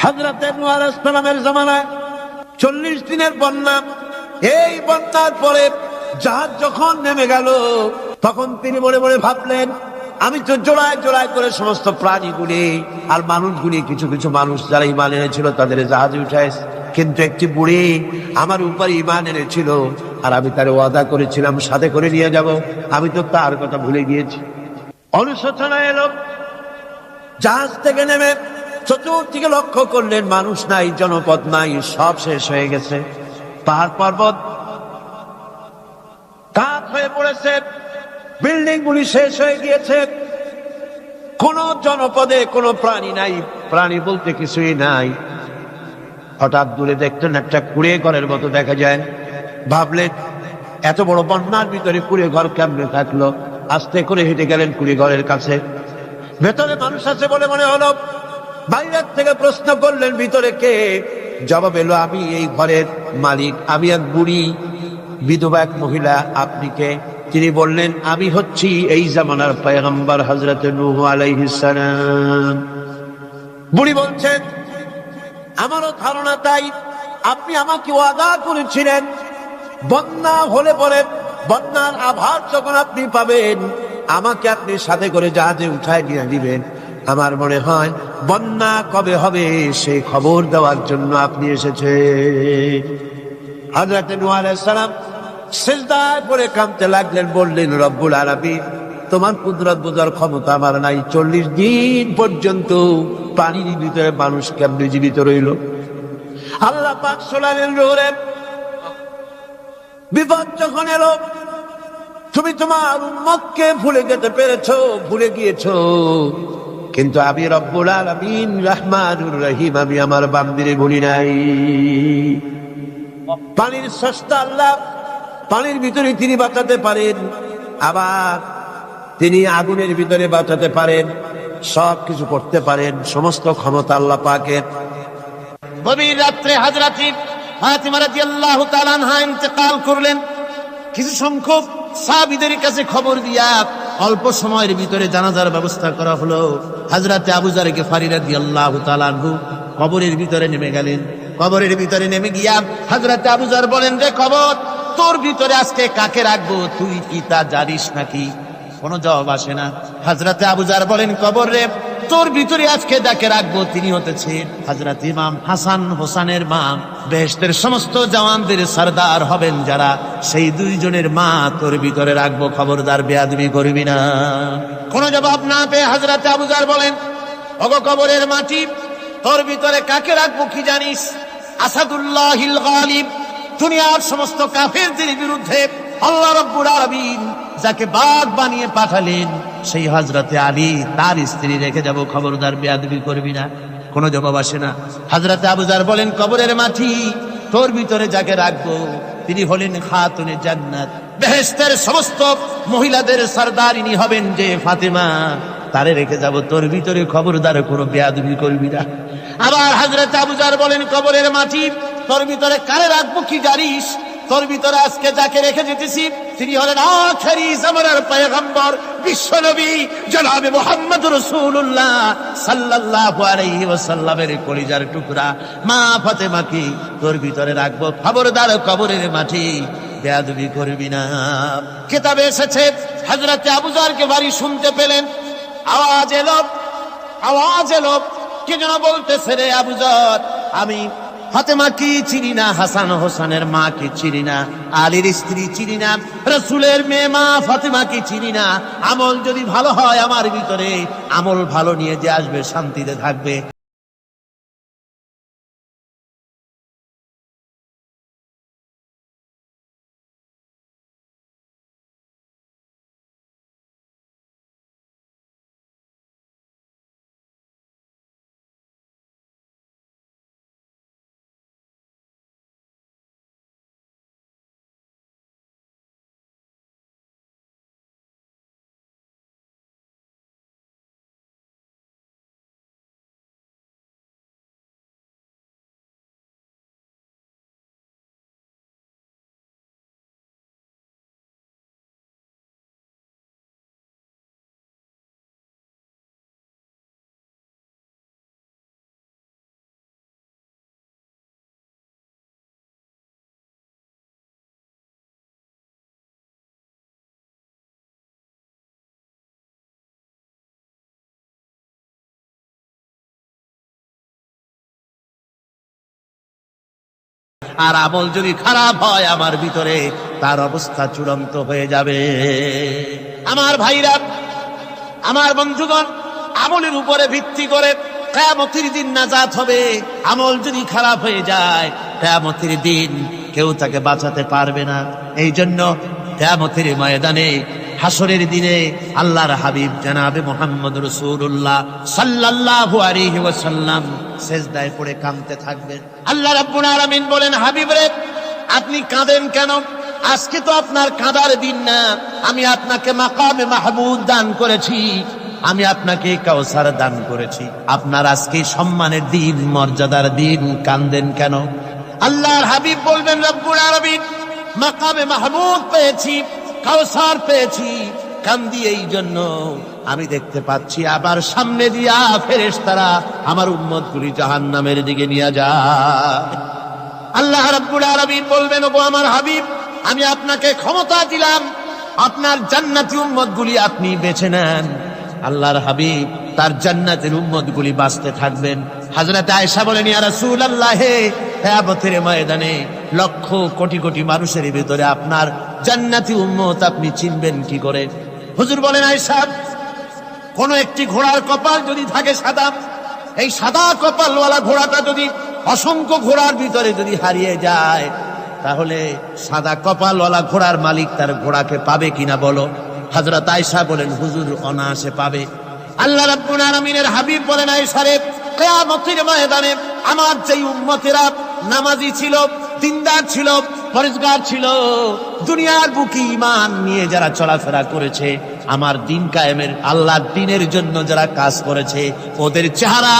হযরত নূহ আলাইহিস সালামের জামানায় 40 দিনের বন্যা। এই বন্যার পরে জাহাজ যখন নেমে গেল, তখন তিনি মনে মনে ভাবলেন, আমি তো জোড়ায় জোড়ায় করে সমস্ত প্রাণীগুলি আর মানুষগুলি, কিছু কিছু মানুষ যারা ঈমান এনেছিল তাদের জাহাজে উঠাইছে, কিন্তু একটি বুড়ি আমার উপর ঈমান এনেছিল আর আমি তার ওয়াদা করেছিলাম সাথে করে নিয়ে যাব, আমি তো তার কথা ভুলে গিয়েছি। অনুশোচনা এলো। জাহাজ থেকে নেমে চতুর্দিকে লক্ষ্য করলেন, মানুষ নাই, জনপদ নাই, সব শেষ হয়ে গেছে। পাহাড় পর্বত কাঠ হয়ে পড়েছে, বিল্ডিং গুলি শেষ হয়ে গিয়েছে, কোন জনপদে কোনো প্রাণী নাই, প্রাণী বলতে কিছুই নাই। হঠাৎ দূরে দেখতেন একটা কুড়ে ঘরের মতো দেখা যায়। ভাবলেন, এত বড় বন্যার ভিতরে কুড়ে ঘর কেমনে থাকলো? আস্তে করে হেঁটে গেলেন কুড়ে ঘরের কাছে। ভেতরে মানুষ আছে বলে মনে হলো। বাইরের থেকে প্রশ্ন করলেন, ভিতরে কে? জবাব এলো, আমি এই ঘরের মালিক, আমি এক বুড়ি বিধবা এক মহিলা, আপনি কে? তিনি বললেন, আমি হচ্ছি এই জামানার পয়গম্বর হযরত নূহ আলাইহিস সালাম। বুড়ি বলছেন, আমারও ধারণা তাই। আপনি আমাকে ওয়াদা করেছিলেন বন্যা হলে পরে, বন্যার আভার যখন আপনি পাবেন, আমাকে আপনি সাথে করে জাহাজে উঠায় নিয়ে দিবেন। আমার মনে হয় বন্যা কবে হবে সেই খবর দেওয়ার জন্য আপনি এসেছেন। হযরত নূহ আলাইহিস সালাম সিজদায় পড়ে কাঁদতে লাগলেন, বললেন, রব্বুল আলামিন, তোমার কুদরত বোঝার ক্ষমতা আমার নাই। 40 দিন পর্যন্ত পানির ভিতরে মানুষ কেমনে জীবিত রইল? আল্লাহ পাক শোনালেন, রোরে বিপদ যখন এলো, তুমি তোমার উম্মতকে ভুলে যেতে পেরেছো, ভুলে গিয়েছো, কিন্তু আমি রব্বুল আলামিন রহমানুর রহিম, আমি আমার বান্দিরে ভুলি নাই। পানির স্রষ্টা আল্লাহ, পানির ভিতরে তিনি বাঁচাতে পারেন, আবার তিনি আগুনের ভিতরে বাঁচাতে পারেন, সবকিছু করতে পারেন, সমস্ত ক্ষমতা আল্লাহ পাকের। গভীর রাত্রে হযরত ফাতিমা রাদিয়াল্লাহু তাআলা আনহা ইন্তেকাল করলেন। কিছু সংখ্যক সাহাবীদের কাছে খবর দিয়া অল্প সময়ের ভিতরে জানাজার ব্যবস্থা করা হলো। হযরত আবু যর গিফারী রাদিয়াল্লাহু তাআলা আনহু কবরের ভিতরে নেমে গেলেন। কবরের ভিতরে নেমে গিয়া হযরত আবু যর বলেন, রে কবর, তোর ভিতরে আজকে কাকে রাখবো? তুই কি তা জানিস নাকি? কোনো জবাব আসে না। হযরত আবু যর বলেন, কবর রে, তোর ভিতরে আজকে যাকে রাখবো তিনি হতেছেন হযরত ইমাম হাসান হোসেনের মা। বেহেশতের সমস্ত জওয়ানদের সরদার হবেন যারা, সেই দুইজনের মা তোর ভিতরে রাখবো, খবরদার বেয়াদবি করবি না। কোনো জবাব না পেয়ে হযরত আবু যর বলেন, ওগো কবরের মাটি, তোর ভিতরে কাকে রাখবো কি জানিস? আসাদুল্লাহিল গালিব, দুনিয়ার সমস্ত কাফেরদের বিরুদ্ধে আল্লাহ রাব্বুল আলামিন যাকে বাঘ বানিয়ে পাঠালেন, সেই হযরতে আলী, তার স্ত্রী রেখে যাব, খবরদার বেয়াদবি করবি না। কোনো জবাব আসে না। হযরতে আবু যর বলেন, কবরের মাটি, তোর ভিতরে যাকে রাখবো তিনি হলেন খাতুনে জান্নাত, বেহেশতের সমস্ত মহিলাদের সরদারিনী হবেন যে ফাতেমা, তারে রেখে যাব, তোর ভিতরে খবরদার কোনো বেয়াদবি করবি না। আবার হযরতে আবু যর বলেন, কবরের মাটি, তোর ভিতরে কারে রাখবো কি জানিস? তোর ভিতরে আজকে যাকে রেখে যেতেছি তিনি হলেন আখেরি জামানার পয়গম্বর বিশ্বনবী জনাবে মুহাম্মদ রাসূলুল্লাহ সাল্লাল্লাহু আলাইহি ওয়াসাল্লামের কলিজার টুকরা মা ফাতেমাকে তোর ভিতরে রাখবো, খবরদার কবরের মাটি বেয়াদবি করবি না। কিতাবে এসেছে হযরত আবু যরকে বাড়ি শুনতে পেলেন, আওয়াজ এলো, কে যেন বলতেছে, রে আবু যর, আমি ফাতেমা কি চিনি না, হাসান হোসেনের মা কি চিনি না, আলীর স্ত্রী চিনি না, রাসূলের মেয়ে মা ফাতেমা কি চিনি না। আমল যদি ভালো হয় আমার ভিতরে, আমল ভালো নিয়ে যে আসবে শান্তিতে থাকবে। আর আমল যদি খারাপ হয় আমার ভিতরে, তার অবস্থা চূড়ান্ত হয়ে যাবে। আমার ভাইরা, আমার বন্ধুগণ, আমলের উপরে ভিত্তি করে কিয়ামতের দিন নাজাত হবে। আমল যদি খারাপ হয়ে যায়, কিয়ামতের দিন কেউ তাকে বাঁচাতে পারবে না। এই জন্য কিয়ামতের ময়দানে, হাসরের দিনে আল্লাহর হাবিব জনাবে মুহাম্মদ রাসূলুল্লাহ সাল্লাল্লাহু আলাইহি ওয়াসাল্লাম সিজদায় পড়ে কাঁদতে থাকবেন। আল্লাহ রাব্বুল আলামিন বলেন, হাবিব রে, আপনি কাঁদেন কেন? আজকে তো আপনার কাঁদার দিন না। আমি আপনাকে মাকামে মাহমুদ দান করেছি, আমি আপনাকে কাউসার দান করেছি। আপনার আজকে সম্মানের দিন, মর্যাদার দিন, কাঁদেন কেন? আল্লাহর হাবিব বলবেন, রব্বুল আলামিন, মাকামে মাহমুদ পেয়েছি, কাউসার পেয়েছি, কান্দি এই জন্য আমি দেখতে পাচ্ছি আবার সামনে দিয়া ফেরেশতারা আমার উম্মতগুলি জাহান্নামের দিকে নিয়ে যায়। আল্লাহ রাব্বুল আলামিন বলবেন, ওগো আমার হাবিব, আমি আপনাকে ক্ষমতা দিলাম, আপনার জান্নাতি উম্মতগুলি আপনি বেছে নেন। আল্লাহর হাবিব তার জান্নাতের উম্মতগুলি বাঁচতে থাকবেন। হযরত আয়েশা বলেন, ইয়া রাসূলুল্লাহ, কিয়ামতের ময়দানে লক্ষ কোটি কোটি মানুষের ভিতরে আপনার জান্নাতি উম্মত আপনি চিনবেন কি করে? হুজুর বলেন, আয়েশা, কোন একটি ঘোড়ার কপাল যদি থাকে সাদা, এই সাদা কপালওয়ালা ঘোড়াটা যদি অসংখ্য ঘোড়ার ভিতরে যদি হারিয়ে যায়, তাহলে সাদা কপালওয়ালা ঘোড়ার মালিক তার ঘোড়াকে পাবে কিনা বলো? হযরত আয়েশা বলেন, হুজুর, অনায়াসে পাবে। আল্লাহ রাব্বুল আলামিনের হাবিব বলেন, আয়েশা রে, কিয়ামতের ময়দানে আমার যেই উম্মতেরা নামাজি ছিল, দিনদার ছিল, পরেজগার ছিল, দুনিয়ার বুকে ঈমান নিয়ে যারা চলাফেরা করেছে, আমার দিন কায়েমের, আল্লাহর দ্বীনের জন্য যারা কাজ করেছে, ওদের চেহারা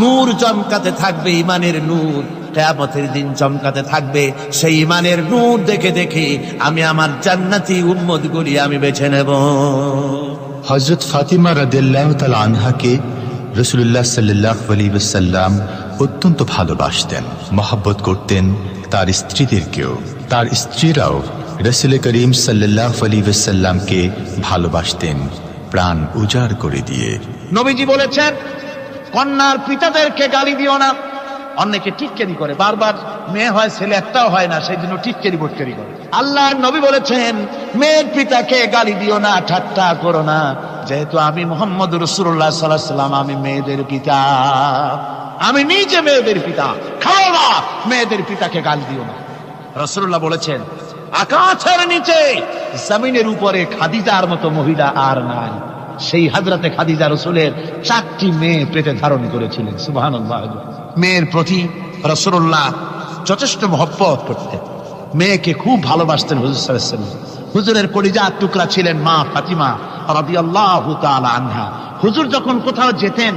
নূর চমকাতে থাকবে, ঈমানের নূর কিয়ামতের দিন চমকাতে থাকবে। সেই ঈমানের নূর দেখে দেখে আমি আমার জান্নাতি উম্মতগুলি আমি বেছে নেব। হযরত ফাতিমা রাদিয়াল্লাহু তাআলা আনহাকে রাসূলুল্লাহ সাল্লাল্লাহু আলাইহি ওয়াসাল্লাম অত্যন্ত ভালোবাসতেন, মহব্বত করতেন তার স্ত্রীদেরকেও। তার স্ত্রীরাও রাসূল করিম সাল্লাল্লাহু আলাইহি ওয়াসাল্লামকে ভালোবাসতেন প্রাণ উজাড় করে দিয়ে। নবীজি বলেছেন, কন্যার পিতাদেরকে গালি দিও না। অনেকে টিটকারি করে, বারবার মেয়ে হয়, ছেলে একটাও হয় না, সেই জন্য টিটকারি বটকারি করে। আল্লাহর নবী বলেছেন, মেয়ের পিতাকে গালি দিও না, ঠাট্টা করো না, যেহেতু আমি মুহাম্মদ রাসূলুল্লাহ সাল্লাল্লাহু আলাইহি ওয়াসাল্লাম, আমি মেয়েদের পিতা, আমি নিজে মেয়েদের পিতা। খাও না, মেয়েদের পিতাকে গালি দিও না। রাসূলুল্লাহ বলেছেন, আকাশের নিচে জমিনের উপরে খাদিজার মতো মহিলা আর নাই। সেই হযরতে খাদিজা রাসূলের 4টি মেয়ে পেটে ধারণ করেছিলেন। সুবহানাল্লাহ। মেয়ের প্রতি রাসূলুল্লাহ যথেষ্ট মহব্বত করতেন, মেয়েকে খুব ভালোবাসতেন হুজুর সাল্লাল্লাহু আলাইহি ওয়াসাল্লাম। হুজুরের কলিজার টুকরা ছিলেন মা ফাতিমা রাদিয়াল্লাহু তাআলা আনহা। হুজুর যখন কোথাও যেতেন,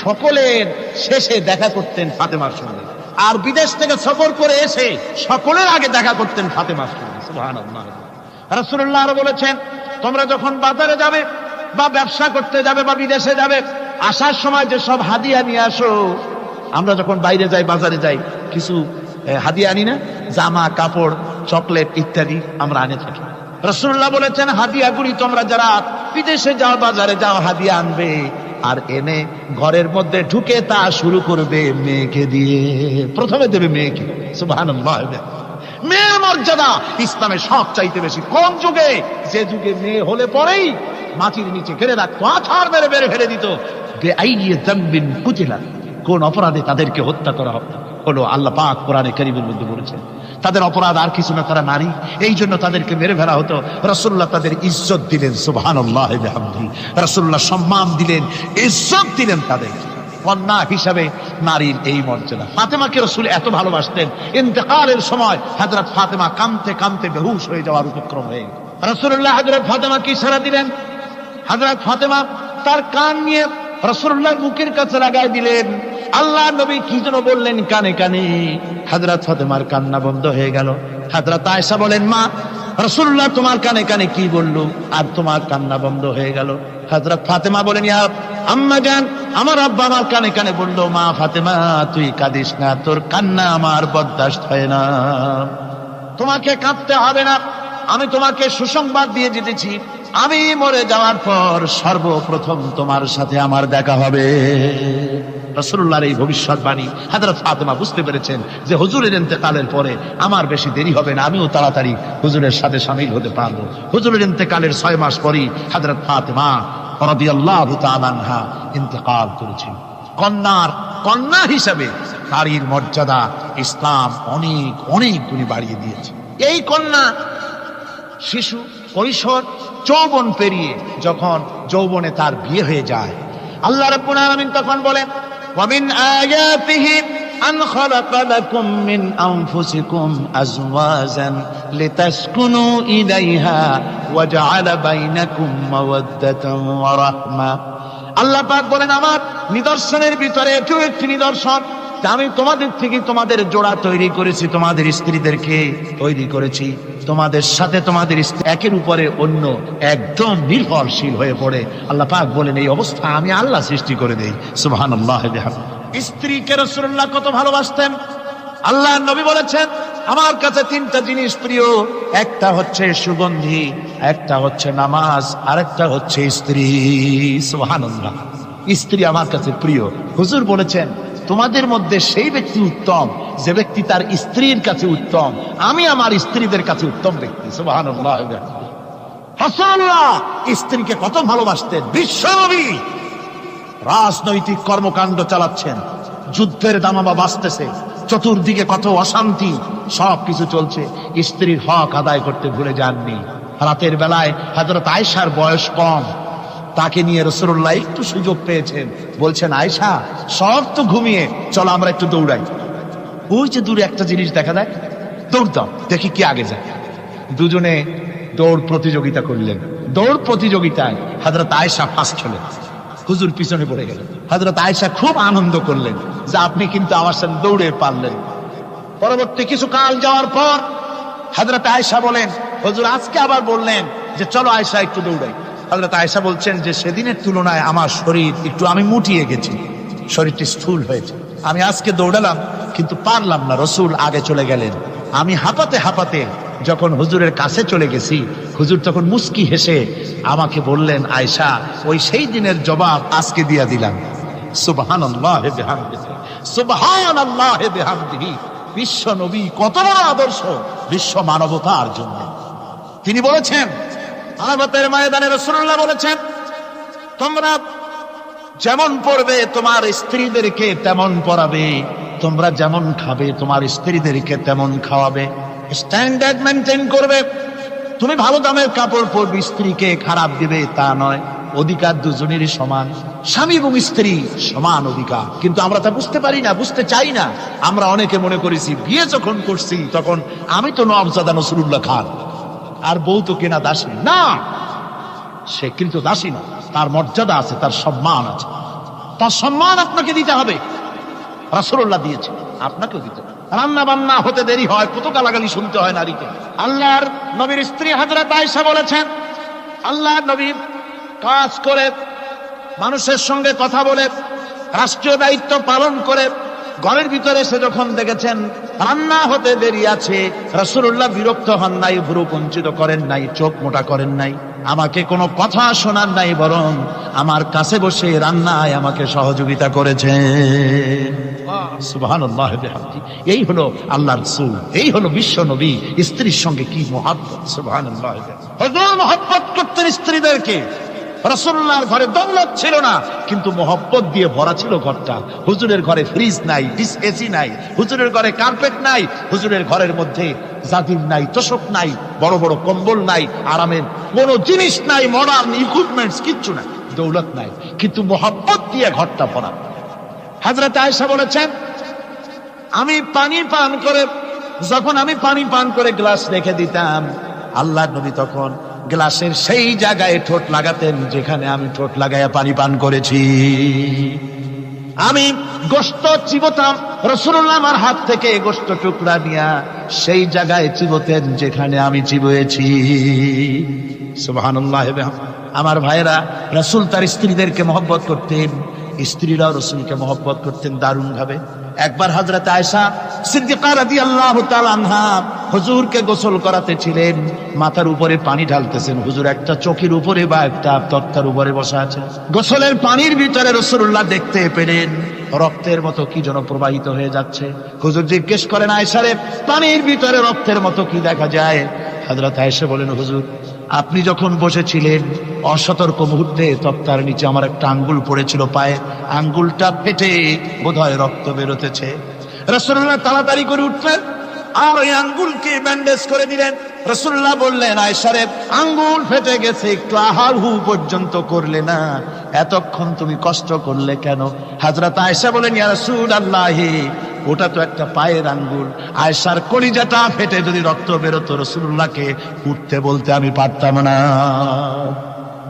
সকলের শেষে দেখা করতেন ফাতেমার সঙ্গে, আর বিদেশ থেকে সফর করে এসে সকলের আগে দেখা করতেন ফাতেমার সঙ্গে। সুবহানাল্লাহ। রাসূলুল্লাহ আরো বলেছেন, তোমরা যখন বাজারে যাবে বা ব্যবসা করতে যাবে বা বিদেশে যাবে, আসার সময় যে সব হাদিয়া নিয়ে আসো। আমরা যখন বাইরে যাই, বাজারে যাই, কিছু হাদিয়া আনি না? জামা, কাপড়, চকলেট ইত্যাদি আমরা আনে থাকি। রাসূলুল্লাহ বলেছেন, হাদিয়াগুলি তোমরা যারা বিদেশে যাও, বাজারে যাও, হাদিয়া আনবে, আর এনে ঘরের মধ্যে ঢুকে তা শুরু করবে মেয়েকে দিয়ে। প্রথমে দেবে মেয়েকে। সুবহানাল্লাহ। মেয়ের মর্যাদা ইসলামে সব চাইতে বেশি। কোন যুগে? যে যুগে মেয়ে হলে পরেই মাটির নিচে ঘেরে রাখতো, আছাড় মেরে মেরে ফেলে দিত। বেআইয়ি যামবিন কুতিলা, কোন অপরাধে তাদেরকে হত্যা করা হলো। আল্লাহ পাক কোরআনে কারীমের মধ্যে বলেছেন, তাদের অপরাধ আর কিছু না, তারা নারী, এই জন্য তাদেরকে মেরে ফেলা হতো। রাসূলুল্লাহ তাদের ইজ্জত দিলেন। সুবহানাল্লাহ বিহামদিহি। রাসূলুল্লাহ সম্মান দিলেন, ইজ্জত দিলেন তাদের। কন্যা হিসাবে নারীর এই মর্যাদা। ফাতেমাকে রাসূল এত ভালোবাসতেন, ইন্তেকালের সময় হযরত ফাতেমা কাঁদতে কাঁদতে বেহুশ হয়ে যাওয়ার উপক্রম হয়ে গেল। রাসূলুল্লাহ হযরত ফাতেমাকে ইশারা দিলেন। হযরত ফাতেমা তার কান নিয়ে রাসূলুল্লাহর মুখের কাছে লাগাই দিলেন। আল্লাহর নবী কি যেন বললেন কানে কানে, হযরত ফাতেমার কান্না বন্ধ হয়ে গেল। হযরত আয়েশা বলেন, মা, রাসূলুল্লাহ তোমার কানে কানে কি বলল আর তোমার কান্না বন্ধ হয়ে গেল? হযরত ফাতেমা বলেন, ইয়া আম্মা জান, আমার আব্বা আমার কানে কানে বলল, মা ফাতেমা, তুই কাঁদিস না, তোর কান্না আমার বরদাস্ত হয় না, তোমাকে কাঁদতে হবে না। আমি তোমাকে সুসংবাদ দিয়ে যেতেছি, আমি মরে যাওয়ার পর সর্বপ্রথম তোমার সাথে আমার দেখা হবে। রাসূলুল্লাহর এই ভবিষ্যৎবাণী হযরত ফাতেমা বুঝতে পেরেছেন যে হুজুরের ইন্তেকালের পরে আমার বেশি দেরি হবে না, আমিও তাড়াতাড়ি হুজুরের সাথে শামিল হতে পারবো। হুজুরের ইন্তেকালের 6 মাস পরেই হযরত ফাতেমা রাদিয়াল্লাহু তাআলা আনহা ইন্তেকাল করেছেন। কন্যা হিসাবে নারীর মর্যাদা ইসলাম অনেক অনেক গুণে বাড়িয়ে দিয়েছে। এই কন্যা শিশু কৈশোর যৌবন পেরিয়ে যখন যৌবনে তার বিয়ে হয়ে যায়, আল্লাহ রাব্বুল আলামিন তখন বলেন, ওয়া মিন আয়াতিহি আন খালাকা লাকুম মিন আনফুসিকুম আজওয়াজান লিতাসকুনু ইলাইহা ওয়া জাআলা বাইনাকুম মাওয়াদ্দাতান ওয়া রাহমা। আল্লাহ পাক বলেন, আমার নিদর্শনের ভিতরে এটিও একটি নিদর্শন, আমি তোমাদের থেকে তোমাদের জোড়া তৈরি করেছি, তোমাদের স্ত্রীদেরকে তৈরি করেছি, তোমাদের সাথে তোমাদের স্ত্রী একের উপরে অন্য একদম নির্ভরশীল হয়ে পড়ে। আল্লাহ পাক বলেন, এই অবস্থা আমি আল্লাহ সৃষ্টি করে দেই। সুবহানাল্লাহ। স্ত্রীকে রাসূলুল্লাহ কত ভালোবাসতেন। আল্লাহ নবী বলেছেন, আমার কাছে 3টা জিনিস প্রিয়, একটা হচ্ছে সুগন্ধি, একটা হচ্ছে নামাজ, আরেকটা হচ্ছে স্ত্রী। সুবহানাল্লাহ। স্ত্রী আমার কাছে প্রিয়। হুজুর বলেছেন, তোমাদের মধ্যে সেই ব্যক্তি উত্তম যে ব্যক্তি তার স্ত্রীর কাছে উত্তম, আমি আমার স্ত্রীদের কাছে উত্তম ব্যক্তি। সুবহানাল্লাহ। রাসূলুল্লাহ স্ত্রীকে কত ভালোবাসতেন। বিশ্বনবী রাজনৈতিক কর্মকাণ্ড চালাচ্ছেন, যুদ্ধের দামামা বাজতেছে, চতুর্দিকে কত অশান্তি, সবকিছু চলছে, স্ত্রীর হক আদায় করতে ভুলে যাননি। রাতের বেলায় হযরত আয়েশার বয়স কম, তাকে নিয়ে রাসূলুল্লাহ একটু সুযোগ পেয়েছেন, বলছেন, আয়েশা সব তো ঘুমিয়ে, চলো আমরা একটু দৌড়াই। ওই যে দূরে একটা জিনিস দেখা যায়, দৌড় দাও, দেখি কি আগে যায়। দুজনে দৌড় প্রতিযোগিতা করলেন। দৌড় প্রতিযোগিতায় হযরত আয়েশা ফার্স্ট হলেন, হুজুর পিছনে পড়ে গেলেন। হযরত আয়েশা খুব আনন্দ করলেন যে আপনি কিন্তু আমার সাথে দৌড়ে পারলেন। পরবর্তী কিছু কাল যাওয়ার পর হযরত আয়েশা বলেন, হুজুর আজকে আবার বললেন যে চলো আয়েশা একটু দৌড়াই। হযরত আয়েশা বলছেন যে সেদিনের তুলনায় আমার শরীর একটু, আমি মুটিয়ে গেছি, শরীরটি স্থূল হয়েছে, আমি আজকে দৌড়ালাম কিন্তু পারলাম না। রাসূল আগে চলে গেলেন, আমি হাঁপাতে হাঁপাতে যখন হুজুরের কাছে চলে গেছি, হুজুর তখন মুস্কি হেসে আমাকে বললেন, আয়েশা ওই সেই দিনের জবাব আজকে দিয়া দিলাম। সুবহানাল্লাহ বিহামদিহি, সুবহানাল্লাহ বিহামদিহি। বিশ্ব নবী কত বড় আদর্শ বিশ্ব মানবতার জন্য। তিনি বলেছেন, আরাফাতের ময়দানে রাসূলুল্লাহ বলেছেন, তোমরা যেমন পড়বে তোমার স্ত্রীদেরকে তেমন পড়াবে, তোমরা যেমন খাবে তোমার স্ত্রীদেরকে তেমন খাওয়াবে, স্ট্যান্ডার্ড মেনটেন করবে। তুমি ভালো দামের কাপড় পরবে, স্ত্রীকে খারাপ দিবে তা নয়। অধিকার দুজনেরই সমান, স্বামী এবং স্ত্রী সমান অধিকার। কিন্তু আমরা তা বুঝতে পারি না, বুঝতে চাই না। আমরা অনেকে মনে করেছি বিয়ে যখন করছি তখন আমি তো নওয়াবজাদা নসরুল্লাহ খান, আর বউ তো কেনা দাসী না, সে কিন্তু দাসী না, তার মর্যাদা আছে, তার সম্মান আছে, তার সম্মান আপনাকে দিতে হবে। রাসূলুল্লাহ দিয়েছে, আপনাকেও দিতে হবে। রান্না বান্না হতে দেরি হয়, কত গালাগালি শুনতে হয় নারীকে। আল্লাহর নবীর স্ত্রী হযরত আয়েশা বলেছেন, আল্লাহর নবী কাজ করে, মানুষের সঙ্গে কথা বলে, রাষ্ট্রীয় দায়িত্ব পালন করে, ঘরের ভিতরে এসে যখন দেখেছেন রান্না হতে দেরি আছে, রাসূলুল্লাহ বিরক্ত হন নাই, ভ্রু কুঞ্চিত করেন নাই, চোখ মোটা করেন নাই, আমাকে কোনো কথা শোনান নাই, বরং আমার কাছে বসে রান্নায় আমাকে সহযোগিতা করেছেন। সুবহানাল্লাহ বিহামদিহি। এই হলো আল্লাহর রাসূল, এই হলো বিশ্ব নবী। স্ত্রীর সঙ্গে কি মহব্বত! সুবহানাল্লাহ। হুজুর মহব্বত করতেন স্ত্রীদেরকে। রাসূলুল্লাহর ঘরে দৌলত ছিল না, কিন্তু মহব্বত দিয়ে ভরা ছিল ঘরটা। হুজুরের ঘরে ফ্রিজ নাই, এসি নাই, হুজুরের ঘরে কার্পেট নাই, হুজুরের ঘরের মধ্যে জাদির নাই, তোশক নাই, বড় বড় কম্বল নাই, আরামের কোনো জিনিস নাই, মডার্ন ইকুইপমেন্টস কিচ্ছু নাই, দৌলত নাই, কিন্তু মহব্বত দিয়ে ঘরটা ভরা। হযরত আয়েশা বলেছেন, আমি পানি পান করে, যখন আমি পানি পান করে গ্লাস রেখে দিতাম, আল্লাহর নবী তখন গ্লাসের সেই জায়গায় ঠোঁট লাগাতেন যেখানে আমি ঠোঁট লাগাইয়া পানি পান করেছি। আমি গোশত চিবোতাম, রাসূলুল্লাহ আমার হাত থেকে গোশত টুকরা নিয়া সেই জায়গায় চিবোতেন যেখানে আমি চিবুয়েছি। সুবহানাল্লাহ। আমার ভাইরা, রাসূল তার স্ত্রীদেরকে মহব্বত করতেন, স্ত্রীরাও রাসূলকে মহব্বত করতেন দারুণ ভাবে। একবার হযরত আয়েশা সিদ্দিকা রাদিয়াল্লাহু তাআলা আনহা হুজুরকে গোসল করাতেছিলেন, মাথার উপরে পানি ঢালতেছেন। হুজুর একটা চৌকির উপরে বা একটা তক্তার উপরে বসা আছেন। গোসলের পানির ভিতরে রাসূলুল্লাহ দেখতে পেলেন রক্তের মতো কি যেন প্রবাহিত হয়ে যাচ্ছে। হুজুর জিজ্ঞেস করেন, আয়েশারে, পানির ভিতরে রক্তের মতো কি দেখা যায়? হযরত আয়েশা বলেন, হুজুর আপনি যখন বসেছিলেন অসতর্ক মুহূর্তে তক্তার নিচে আমার একটা আঙ্গুল পড়েছিল পায়ে, আঙ্গুলটা ফেটে বোধহয় রক্ত বেরোতেছে। রাসূলুল্লাহ তাড়াতাড়ি করে উঠলেন আর ওই আঙ্গুলকে ব্যান্ডেজ করে দিলেন। রাসূলুল্লাহ বললেন, আয়েশা রে, আঙ্গুল ফেটে গেছে, একটু আহার হু পর্যন্ত করলে না, এতক্ষণ তুমি কষ্ট করলে কেন? হযরত আয়েশা বলেন, ইয়া রাসূলুল্লাহ, ওটা তো একটা পায়ের আঙ্গুল। আয়েশার কলিজাটা ফেটে যদি রক্ত বেরোতো রাসূলুল্লাহকে উঠতে বলতে আমি পারতাম না।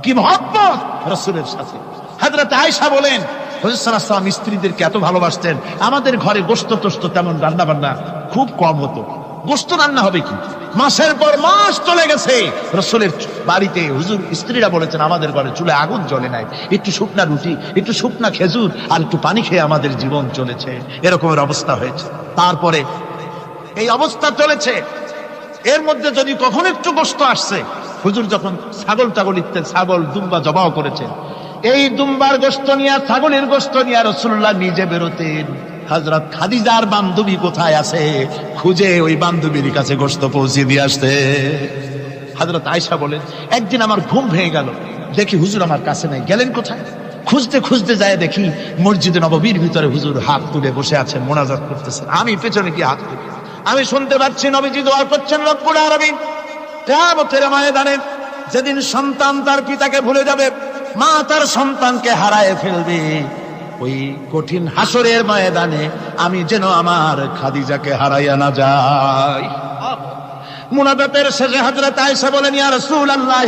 কি মহব্বত রাসূলের সাথে। হযরত আয়েশা বলেন, হুজুর সাল্লাল্লাহু আলাইহি ওয়াসাল্লাম স্ত্রীদেরকে এত ভালোবাসতেন, আমাদের ঘরে গোশত টোস্ত তেমন রান্না বান্না খুব কম হতো। গোশত রান্না হবে কি, মাসের পর মাস চলে গেছে রাসূলের বাড়িতে, হুজুর স্ত্রীরা বলেছেন আমাদের ঘরে চুলে আগুন জ্বলে নাই, একটু শুকনা রুটি, একটু শুকনা খেজুর আর একটু পানি খেয়ে আমাদের জীবন চলেছে। এরকমের অবস্থা হয়েছে। তারপরে এই অবস্থা চলেছে, এর মধ্যে যদি কখনো একটু গোশত আসছে, হুজুর যখন ছাগল টাগল ইত্যাদি ছাগল দুম্বা জবাও করেছেন, এই দুম্বার গোশত নিয়ে ছাগলের গোশত নিয়ে রাসূলুল্লাহ নিজে বেরোতেন। হযরত খাদিজার বান্ধবী কোথায় আছে খুঁজে ওই বান্ধবীর কাছে গোশত পৌঁছে দিয়ে আসতে। হযরত আয়েশা বলেন, একদিন আমার ঘুম ভেঙে গেল, দেখি হুজুর আমার কাছে নাই, গেলেন কোথায়? খুঁজতে খুঁজতে যায় দেখি মসজিদে নববীর ভিতরে হুজুর হাত তুলে বসে আছেন, মোনাজাত করতেছেন। আমি পেছনে গিয়ে হাত তুলি, আমি শুনতে পাচ্ছি নবীজি দোয়া করছেন, রব্বুল আলামিন কিয়ামতের ময়দানে যেদিন সন্তান তার পিতাকে ভুলে যাবে, মা তার সন্তানকে হারায় ফেলবে, ওই কঠিন হাসরের ময়দানে আমি যেন আমার খাদিজাকে হারাইয়া না যাই। মুনাজাতের শেষে হযরত আয়েশা বলেন, ইয়া রাসূলুল্লাহ,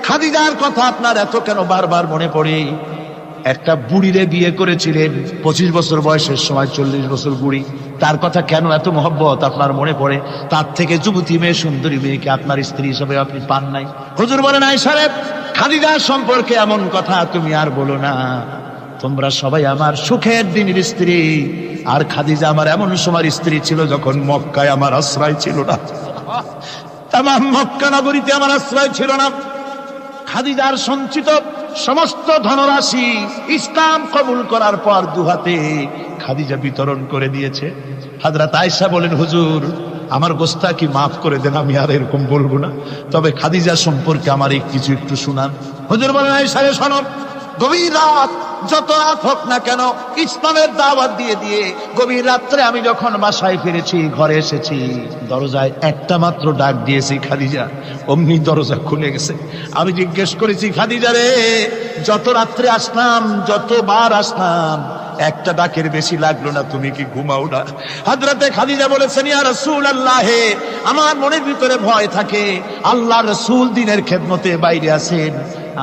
খাদিজার কথা আপনার এত কেন বারবার মনে পড়ে? একটা বুড়িরে বিয়ে করেছিলেন 25 বছর বয়সের সময়, 40 বছর বুড়ি, তার কথা কেন এত মহব্বত আপনার মনে পড়ে? তার থেকে যুবতী মেয়ে, সুন্দরী মেয়েকে আপনার স্ত্রী হিসেবে আপনি পান নাই। হুজুর বলেন, আয়েশা রে, খাদিজা সম্পর্কে এমন কথা তুমি আর বলো না, তোমরা সবাই আমার সুখের দিনের স্ত্রী, আর খাদিজা আমার এমন সময় স্ত্রী ছিল যখন মক্কায় আমার আশ্রয় ছিল না, তামাম মক্কা নগরীতে আমার আশ্রয় ছিল না। খাদিজার সঞ্চিত সমস্ত ধনরাশি ইসলাম কবুল করার পর দুহাতে খাদিজা বিতরণ করে দিয়েছে। হযরত আয়েশা বলেন, হুজুর আমার গোস্তাকি মাফ করে দেন, আমি আর এরকম বলবো না, তবে খাদিজা সম্পর্কে আমার কিছু একটু শুনান। হুজুর বলেন, আয়েশা রে, শোনো, গভীর রাত, যত রাত হোক না কেন, ইসলামের দাওয়াত দিয়ে দিয়ে গভীর রাত্রে আমি যখন বাসায় ফিরেছি, ঘরে এসেছি, দরজায় একটা মাত্র ডাক দিয়েছি, খাদিজা, অমনি দরজা খুলে গেছে। আমি জিজ্ঞেস করেছি, খাদিজা রে, যত রাত্রে আসলাম, যতবার আসলাম, একটা ডাকের বেশি লাগলো না, তুমি কি ঘুমাও না? হযরতে খাদিজা বলেছেন, ইয়া রাসূলুল্লাহ, আমার মনের ভিতরে ভয় থাকে, আল্লাহর রাসূল দিনের খেদমতে বাইরে আছেন,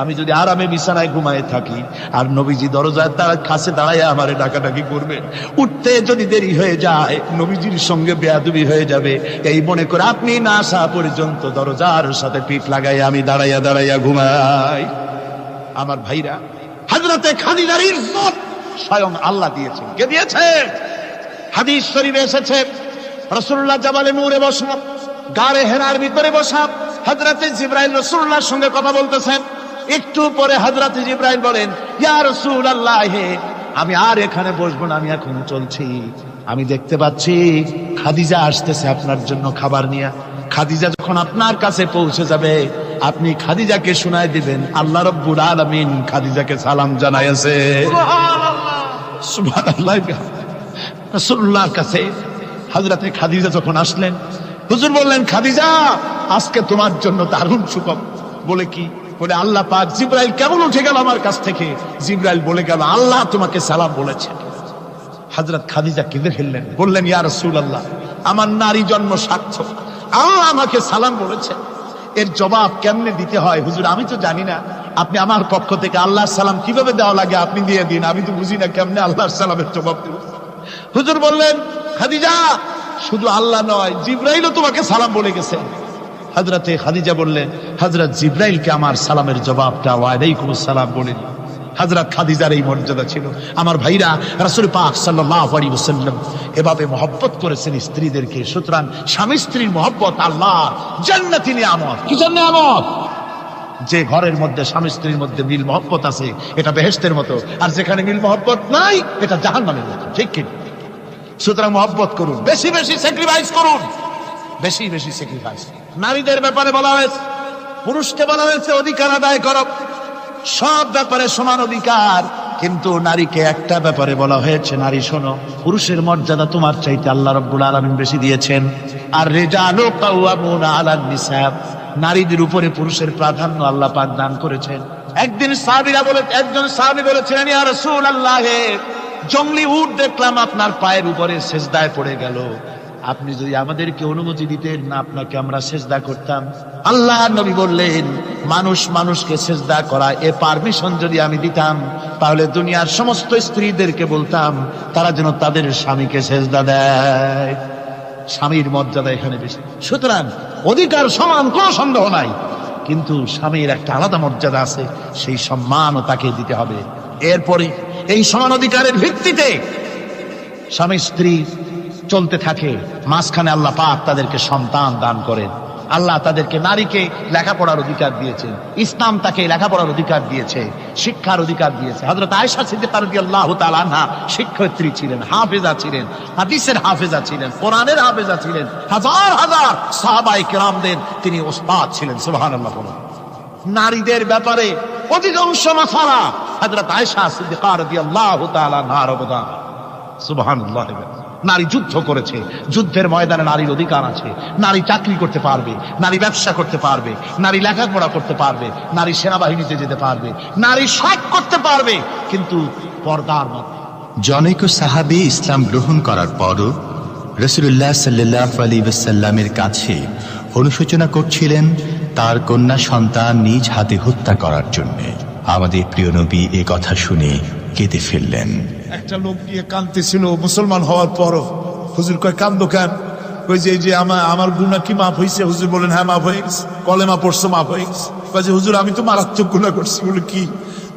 আমি যদি আরামে বিছানায় ঘুমায় থাকি আর নবীজি দরজার কাছে দাঁড়ায় আমারে ডাকাডাকি করবেন, উঠতে যদি দেরি হয়ে যায় নবীজির সঙ্গে বেয়াদবি হয়ে যাবে, এই মনে করে আপনি না আসা পর্যন্ত দরজার সাথে পিঠ লাগাই আমি দাঁড়াইয়া দাঁড়াইয়া ঘুমাই। আমার ভাইরা, হযরতে খাদিজার ইজ্জত স্বয়ং আল্লাহ দিয়েছেন। কে দিয়েছে? হাদিস শরীফে এসেছে, রাসূলুল্লাহ জাবালে নূরে বসা, গারে হেরার ভিতরে বসা, হযরতে জিবরাইল রাসূলুল্লাহর সঙ্গে কথা বলতেছেন। একটু পরে হযরত জিবরাইল বলেন, ইয়া রাসূলুল্লাহ, আমি আর এখানে বসবো না, আমি এখন চলছি, আমি দেখতে পাচ্ছি খাদিজা আসতেছে আপনার জন্য খাবার নিয়ে। খাদিজা যখন আপনার কাছে পৌঁছে যাবে, আপনি খাদিজাকে শোনায় দিবেন আল্লাহ রাব্বুল আলামিন খাদিজাকে সালাম জানাইছে। সুবহানাল্লাহ। রাসূলুল্লাহর কাছে হযরতে খাদিজা যখন আসলেন, হুজুর বললেন, খাদিজা, আজকে তোমার জন্য দারুণ সুখবর। বলে কি? বলে, আল্লাহ পাক জিবরাইল কেমন উঠে গেল আমার কাছ থেকে, জিবরাইল বলে গেল আল্লাহ তোমাকে সালাম বলেছে। হযরত খাদিজা কেঁদে ফেললেন, বললেন, ইয়া রাসূলুল্লাহ, আমার নারী জন্ম সার্থক, আল্লাহ আমাকে সালাম বলেছে, এর জবাব কেমনে দিতে হয় হুজুর আমি তো জানি না, আপনি আমার পক্ষ থেকে আল্লাহর সালাম কিভাবে দেওয়া লাগে আপনি দিয়ে দিন, আমি তো বুঝি না কেমনে আল্লাহর সালামের জবাব দেব। হুজুর বললেন, খাদিজা, শুধু আল্লাহ নয়, জিবরাইলও তোমাকে সালাম বলে গেছে। হযরতে খাদিজা বললেন, হযরত জিবরাইলকে আমার সালামের জবাবটা ওয়ালাইকুম আসসালাম বলেন। হযরত খাদিজার এই মর্যাদা ছিল। আমার ভাইরা, রাসূল পাক সাল্লাল্লাহু আলাইহি ওয়াসাল্লাম এভাবে মহব্বত করেছেন স্ত্রীদেরকে। সুতরাং স্বামী স্ত্রীর মহব্বত আল্লাহর জান্নাতি নিয়ামত। কিসের নিয়ামত? যে ঘরের মধ্যে স্বামী স্ত্রীর মধ্যে মিল মহব্বত আছে এটা বেহেশতের মতো, আর যেখানে মিল মহব্বত নাই এটা জাহান্নামের মতো। ঠিক কি? সুতরাং মহব্বত করুন, বেশি বেশি স্যাক্রিফাইস করুন, বেশি বেশি স্যাক্রিফাইস। নারীদের ব্যাপারে বলা হয়েছে, পুরুষকে বলা হয়েছে অধিকার আদায় করো, সব ব্যাপারে সমান অধিকার। কিন্তু নারীকে একটা ব্যাপারে বলা হয়েছে, নারী শোনো, পুরুষের মর্যাদা তোমার চাইতে আল্লাহ রাব্বুল আলামিন বেশি দিয়েছেন। আর রিজালু কাওয়ামুনা আলান নিসা, নারীদের উপরে পুরুষের প্রাধান্য আল্লাহ পাক দান করেছেন। একজন সাহাবী বলেছিলেন, ইয়া রাসূলুল্লাহ, জংলি উট দেখলাম আপনার পায়ের উপরে সেজদায় পড়ে গেল, আপনি যদি আমাদেরকে অনুমতি দিতেন না আপনাকে আমরা সেজদা করতাম। আল্লাহর নবী বললেন, মানুষ মানুষকে সেজদা করা এ পারমিশন যদি আমি দিতাম তাহলে দুনিয়ার সমস্ত স্ত্রীদেরকে বলতাম তারা যেন তাদের স্বামীকে সেজদা দেয়। স্বামীর মর্যাদা এখানে বেশি। সুতরাং অধিকার সমান, কোনো সন্দেহ নাই, কিন্তু স্বামীর একটা আলাদা মর্যাদা আছে, সেই সম্মানও তাকে দিতে হবে। এরপরে এই সমান অধিকারের ভিত্তিতে স্বামী স্ত্রী চলতে থাকে, মাঝখানে আল্লাহ পাক তাদেরকে সন্তান দান করেন। আল্লাহ তাদেরকে, নারীকে লেখাপড়ার অধিকার দিয়েছেন, ইসলাম তাকে লেখাপড়ার অধিকার দিয়েছে, শিক্ষার অধিকার দিয়েছে। হযরত আয়েশা সিদ্দিকা রাদিয়াল্লাহু তাআলা আনহা শিক্ষয়িত্রী ছিলেন, হাফেজা ছিলেন, হাদিসের হাফেজা ছিলেন, কোরআনের হাফেজা ছিলেন, হাজার হাজার সাহাবায়ে কেরামদের তিনি ওস্তাদ ছিলেন। সুবহানাল্লাহ। নারীদের ব্যাপারে অধিকাংশ মাসালা হযরত আয়েশা সিদ্দিকা রাদিয়াল্লাহু তাআলা আনহার অবদান। সুবহানাল্লাহ। নারী যুদ্ধ করেছে, যুদ্ধের ময়দানে নারীর অধিকার আছে। নারী চাকরি করতে পারবে, নারী ব্যবসা করতে পারবে, নারী লেখাপড়া করতে পারবে, নারী সেনাবাহিনীতে যেতে পারবে, নারী সব করতে পারবে, কিন্তু পর্দার মধ্যে। জনৈক সাহাবী ইসলাম গ্রহণ করার পরও রাসূলুল্লাহ সাল্লাল্লাহু আলাইহি ওয়াসাল্লামের কাছে অনুশোচনা করছিলেন তার কন্যা সন্তান নিজ হাতে হত্যা করার জন্য। আমাদের প্রিয় নবী এ কথা শুনে কেঁদে ফেললেন। একটা লোক গিয়ে কাঁদতেছিল মুসলমান হওয়ার পরও। হুজুর কয়, কান্দো কেন? কই যে এই যে আমার গুনাহ কি মাফ হয়েছে? হুজুর বলেন, হ্যাঁ মাফ হয়ে গেছে। কলেমা পড়ছো, মাফ হয়ে গেছে। কয় যে হুজুর আমি তো মারাত্মক গুনাহ করছি। বলে কি?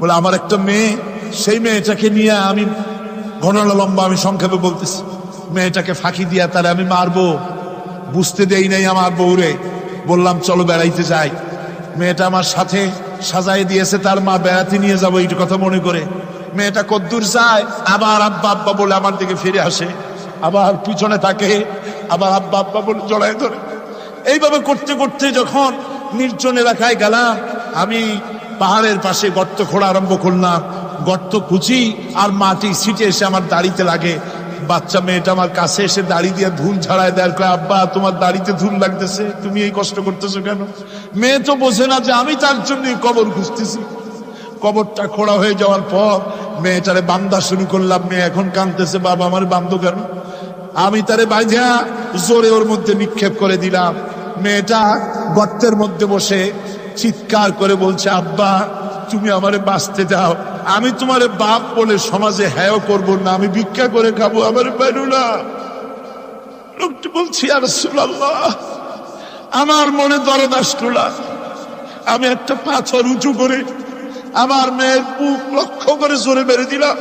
বলে আমার একটা মেয়ে, সেই মেয়েটাকে নিয়ে আমি, ঘটনা লম্বা, আমি সংক্ষেপে বলতেছি, মেয়েটাকে ফাঁকি দিয়া তারে আমি মারবো, বুঝতে দেই নাই আমার বউরে। বললাম চলো বেড়াইতে যাই, মেয়েটা আমার সাথে সাজাই দিয়েছে, তার মা বেড়াতে নিয়ে যাবো এই কথা মনে করে। মেয়েটা কদ্দূর যায়, আবার আব্বা আব্বা বলে আমার দিকে ফিরে আসে, আবার পিছনে থাকে, আবার আব্বা আব্বা বলে জড়ায় ধরে। এইভাবে করতে করতে যখন নির্জন এলাকায় গেলাম, আমি পাহাড়ের পাশে গর্ত খোঁড়া আরম্ভ করলাম। গর্ত কুচি আর মাটি ছিটে এসে আমার দাড়িতে লাগে। বাচ্চা মেয়েটা আমার কাছে এসে দাড়ি দিয়ে ধুল ছাড়ায় দেয়, কয় আব্বা তোমার দাড়িতে ধুল লাগতেছে, তুমি এই কষ্ট করতেছো কেন? মেয়ে তো বোঝে না যে আমি তার জন্য কবর খুঁজতেছি। কবরটা খোঁড়া হয়ে যাওয়ার পর মেয়েটারে বান্ধা শুরু করলাম। মেয়ে এখন কাঁদতেছে, বাবা আমার বান্ধব কেন? আমি তারে বাঁধা জোরে ওর মধ্যে নিক্ষেপ করে দিলাম। মেয়েটা গর্তের মধ্যে বসে চিৎকার করে বলছে, আব্বা তুমি আমারে বাঁচতে দাও, আমি তোমারে বাপ বলে সমাজে হ্যাঁ করবো না, আমি ভিক্ষা করে খাবো, আমার বেরো না। লোকটি বলছি, ইয়া রাসূলুল্লাহ, আমার মনে দরদ আসলো না। আমি একটা পাথর উঁচু করে আমার মেয়ের বুক লক্ষ্য করে জোরে মেরে দিলাম।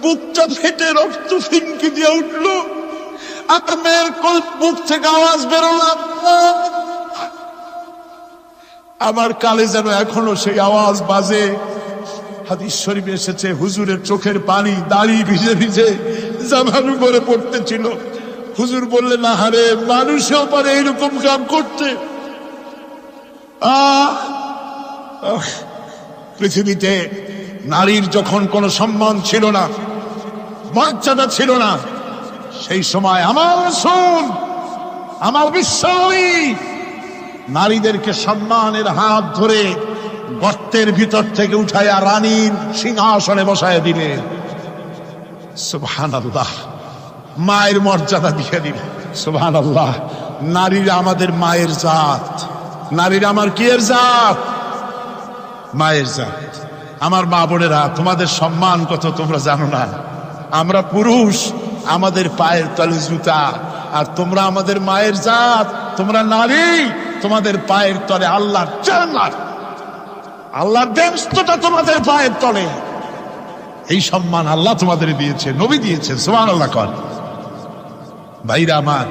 বুকটা ফেটে রক্ত ফিনকি দিয়ে উঠলো। আমার মেয়ের বুক থেকে আওয়াজ বেরোলো, আমার কালে যেন এখনো সেই আওয়াজ বাজে। হাদিস শরীফে এসেছে, হুজুরের চোখের পানি দাড়ি ভিজে ভিজে জামার উপরে পড়তেছিল। হুজুর বললেন, না হারে, মানুষও পারে এরকম কাম করতে। পৃথিবীতে নারীর যখন কোনো সম্মান ছিল না, মর্যাদা ছিল না, সেই সময় আমার রাসূল, আমার বিশ্বনবী নারীদেরকে সম্মানের হাত ধরে গর্তের ভিতর থেকে উঠাইয়া রানীর সিংহাসনে বসায় দিলেন। সুবহানাল্লাহ। মায়ের মর্যাদা দিয়ে দিলেন। সুবহানাল্লাহ। নারীরা আমাদের মায়ের জাত। নারীরা আমার কিয়ের জাত? মায়ের জাত। আমার মা বোনেরা, তোমাদের সম্মান কত তোমরা জানো না। আমরা পুরুষ, আমাদের পায়ের তলে জুতা, আর তোমরা আমাদের মায়ের জাত। তোমরা নারী, তোমাদের পায়ের তলে আল্লাহর জান্নাত। আল্লাহর ব্যস্ততা তোমাদের পায়ের তলে। এই সম্মান আল্লাহ তোমাদের দিয়েছে, নবী দিয়েছে। সুবহানাল্লাহ কর। ভাইরা আমার,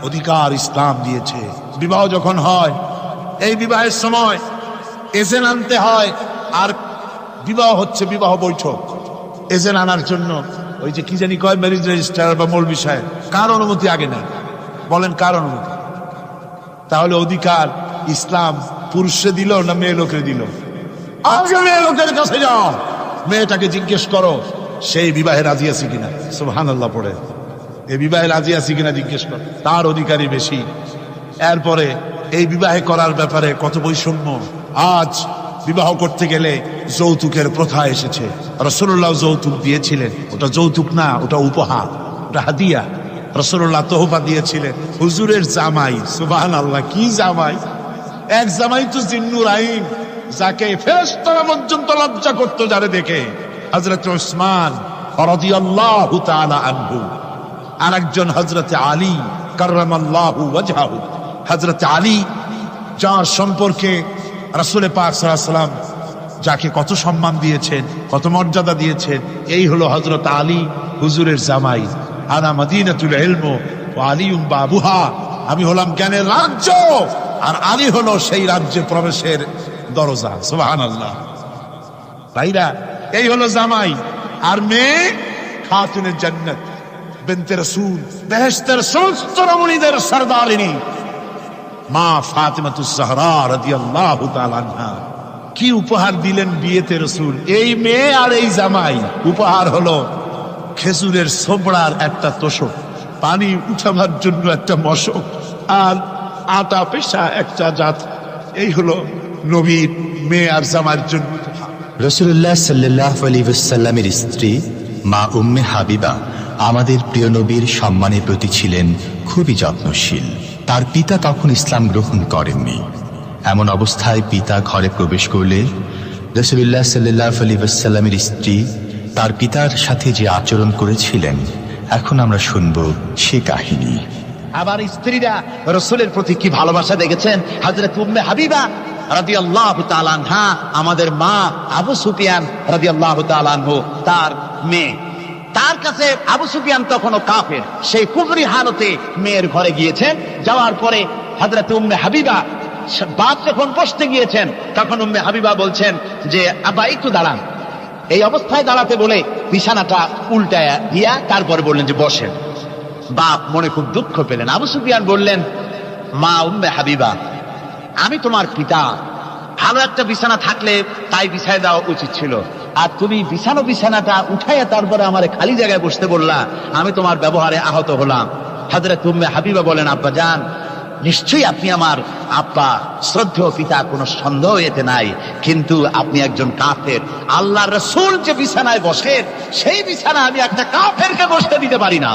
অধিকার ইসলাম দিয়েছে। বিবাহ যখন হয়, এই বিবাহের সময় এজেন্ট আনতে হয়। আর বিবাহ হচ্ছে বিবাহ বৈঠক। এজেন্ট আনার জন্য ওই যে কি জানি কয় ম্যারেজ রেজিস্ট্রার বা মৌলবি সাহেব, কার অনুমতি আগে নেয়? বলেন কার অনুমতি? তাহলে অধিকার ইসলাম পুরুষে দিল না মেয়ে লোকের দিল? আগে মেয়ে লোকের কাছে যাও, মেয়েটাকে জিজ্ঞেস করো সেই বিবাহে রাজি আছে কিনা। সুবহানাল্লাহ পড়ে, এই বিবাহে রাজি আছে কিনা জিজ্ঞেস করো, তার অধিকারই বেশি। এরপরে এই বিবাহে করার ব্যাপারে কত বৈষম্য। আজ বিবাহ করতে গেলে যৌতুকের প্রথা এসেছে। রাসূলুল্লাহ যৌতুক দিয়েছিলেন, ওটা যৌতুক না, ওটা উপহার, ওটা হাদিয়া। রাসূলুল্লাহ তোহফা দিয়েছিলেন হুজুরের জামাই। সুবহানাল্লাহ, কি জামাই! এক জামাই তো জিন্নুর আইন, যাকে ফেরেশতারা পর্যন্ত লজ্জা করতো যারে দেখে, হযরত উসমান রাদিয়াল্লাহু তাআলা আনহু। আর একজন হযরত আলী কাররামাল্লাহু ওয়াজহাহু। হযরত আলী, যার সম্পর্কে রাসূল পাক সাল্লাল্লাহু আলাইহি ওয়াসাল্লাম যাকে কত সম্মান দিয়েছেন, কত মর্যাদা দিয়েছেন, এই হলো হযরত আলী হুজুরের জামাই। আনা মদিনাতুল ইলম ওয়া আলিউম বাবুহা। আমি হলাম জ্ঞানের রাজ্য, আর আলী হলো সেই রাজ্যে প্রবেশের দরজা। সুবহানাল্লাহ। ভাইরা, এই হলো জামাই। আর মেয়ে খাতুনে জান্নাত বিনতে রাসূল, বেহেশতের সমস্ত রমণীদের সরদারিনী মা ফাতিমাতুজ জাহরা রাদিয়াল্লাহু তাআলা আনহা। কি উপহার দিলেন বিয়েতে রাসূল! এই মেয়ে আর এই জামাই। উপহার হলো খেজুরের ছোবড়ার একটা তোষক, পানি উঠাবার জন্য একটা মশক, আর আটা পেশা একটা জাত। এই হলো নবীর মেয়ে আর জামাইয়ের জন্য। রাসূলুল্লাহ সাল্লাল্লাহু আলাইহি ওয়াসাল্লামের স্ত্রী মা উম্মে হাবিবা আমাদের প্রিয় নবীর সম্মানের প্রতি ছিলেন খুবই যত্নশীল। তার পিতা তখন ইসলাম গ্রহণ করেননি। এমন অবস্থায় পিতা ঘরে প্রবেশ করলে রাসূলুল্লাহ সাল্লাল্লাহু আলাইহি ওয়াসাল্লামের স্ত্রী তার পিতার সাথে যে আচরণ করেছিলেন, এখন আমরা শুনব সে কাহিনী। আবার স্ত্রীরা রাসূলের প্রতি কি ভালোবাসা দেখেছেন। হযরত উম্মে হাবিবা রাদিয়াল্লাহু তাআলা আনহা, আমাদের মা আবু সুফিয়ান রাদিয়াল্লাহু তাআলা আনহু, তার মেয়ে। তার কাছে আবু সুফিয়ান তখনও কাফের। সেই কুফরি হালতে মেয়ের ঘরে গিয়েছেন। যাওয়ার পরে হযরত উম্মে হাবিবা বাপ যখন বসতে গিয়েছেন, তখন উম্মে হাবিবা বলছেন যে আব্বা একটু দাঁড়ান। এই অবস্থায় দাঁড়াতে বলে বিছানাটা উল্টায়া দিয়া তারপরে বললেন যে বসেন। বাপ মনে খুব দুঃখ পেলেন। আবু সুফিয়ান বললেন, মা উম্মে হাবিবা, আমি তোমার পিতা, ভালো একটা বিছানা থাকলে তাই বিছায় দেওয়া উচিত ছিল। আর তুমি বিছানাটা উঠাইয়া তারপরে আমার খালি জায়গায় বসতে বললা, আমি তোমার ব্যবহারে আহত হলাম। হযরত উম্মে হাবিবা বলেন, আব্বা জান, নিশ্চয়ই আপনি আমার আব্বা, শ্রদ্ধেয় পিতা, কোনো সন্দেহ এতে নাই। কিন্তু আপনি একজন কাফের। আল্লাহর রাসূল যে বিছানায় বসেন, সেই বিছানা আমি একটা কাফেরকে বসতে দিতে পারি না।